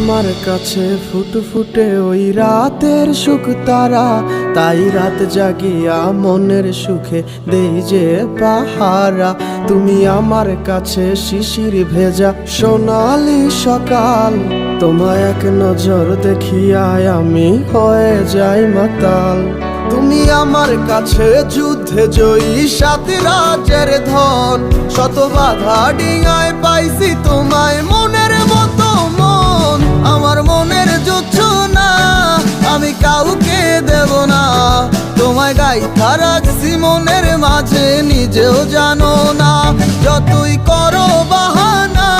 আমার কাছে ফুটফুটে ওই রাতের সুখ তারা, তাই রাত জাগিয়া মনের সুখে দেই যে পাহারা। তুমি আমার কাছে শিশির ভেজা সোনালি সকাল, তোমায় এক নজর দেখিয়ায় আমি হয়ে যাই মাতাল। তুমি আমার কাছে যুদ্ধে জয়ী সাত রাজের ধন, শত বাধা ডিঙায় পাইছি তোমায় মনের মতো মন। আমার মনের জোছনা আমি কাউকে দেব না, তোমায় গাইথা রাখছি মনের মাঝে নিজেও জানো না। যতই করো বাহানা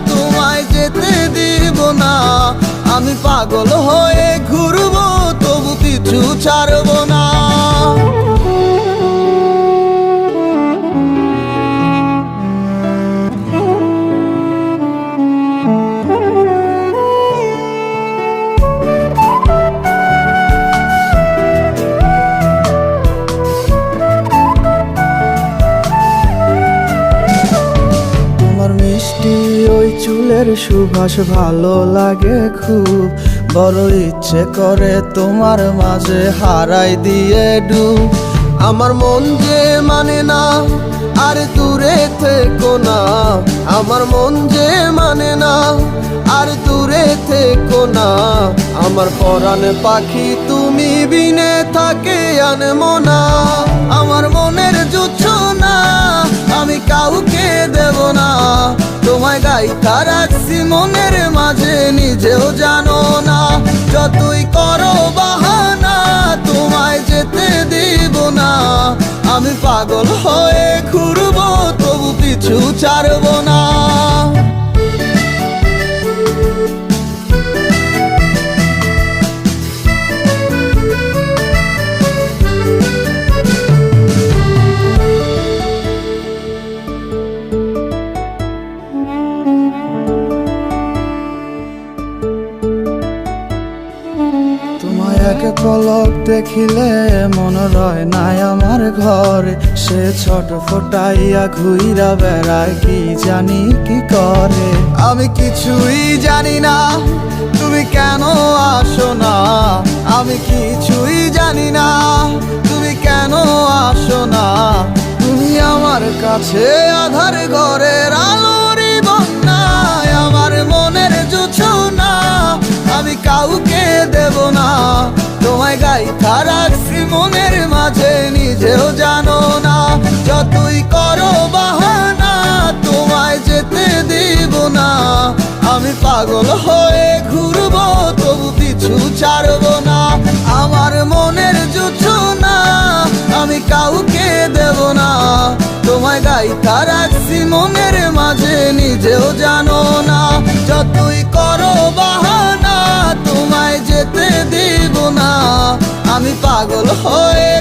তোমায় যেতে দিব না, আমি পাগল হয়ে ঘুরবো তবু পিছু ছাড়বো না। মিষ্টি ওই চুলের সুবাস ভালো লাগে খুব, বড় ইচ্ছে করে তোমার মাঝে হারাই দিয়ে ডুব। আমার মন যে মানে না আর দূরে থেকো না, আমার মন যে মানে না আর দূরে থেকো না। আমার পরাণ পাখি তুমি বিনে থাকে আনমো না, আমার মনের জোছনা আমি কাউকে দেব না। তোমায় গাইথা রাখছি মনের মাঝে নিজেও জানো না, যতই করো বাহানা তোমায় যেতে দিব না। আমি পাগল হয়ে ঘুরবো তবু পিছু ছাড়বো না। এক পলক দেখিলে মন রয় নাই আমার ঘরে, সে ছোট ফোটাইয়া ঘুইরা বেড়ায় কি জানি কি করে। আমি কিছুই জানি না তুমি কেন আসো না, আমি কিছুই জানি না তুমি কেন আসো না। তুমি আমার কাছে আধার ঘরের আলোরই বন্যায়, আমার মনের জোছনা আমি কাউকে দেব না। তোমায় গাইথা রাখছি মনের মাঝে নিজেও জানো না, যতই করো বাহানা তোমায় যেতে দিব না। আমি পাগল হয়ে ঘুরবো তবু পিছু ছাড়বো না। আমার মনের জোছনা আমি কাউকে দেব না, তোমায় গাইথা রাখছি মনের মাঝে নিজেও জানো না। যতই করো বাহানা তোমায় যেতে দিব না, আমি পাগল হয়ে